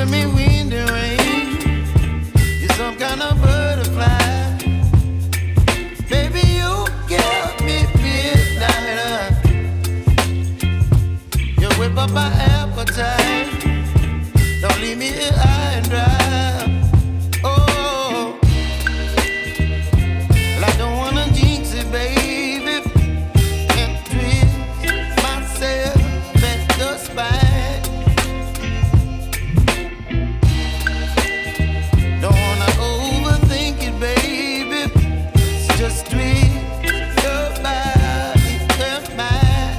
giving me wind and rain. You're some kind of butterfly. Baby, you give me midnight. You whip up my appetite. Don't leave me here high and dry. Oh, well, I don't wanna jinx it, baby, and twist myself at the spine. Don't wanna overthink it, baby. It's just twist your body and mine.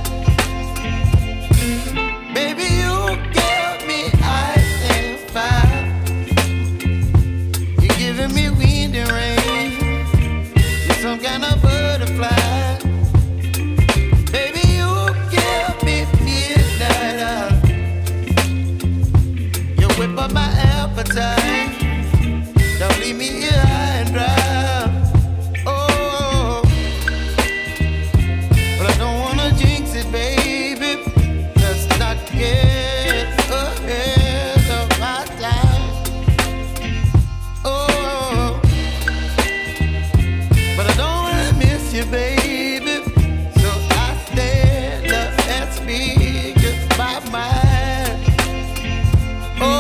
Baby, you give me ice and fire. You're giving me wind and rain. You're some kind of butterfly. Baby, you give me midnight. You whip up my appetite. Don't leave me here high and dry. Oh, but I don't wanna jinx it, baby. Let's not get ahead of my time. Oh, but I don't wanna miss you, baby. So I stand up and speak just my mind. Oh.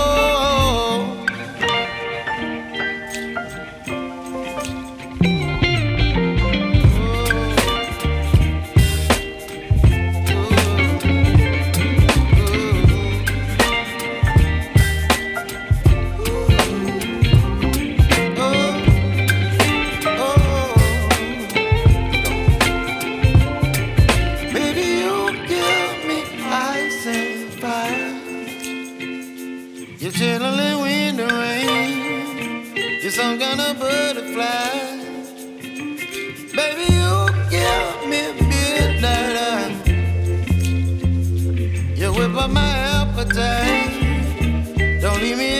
Baby, you give me ice and fire. You're chilling wind and rain. You're some kind of butterfly. Baby, you give me midnight. You whip up my appetite. Don't leave me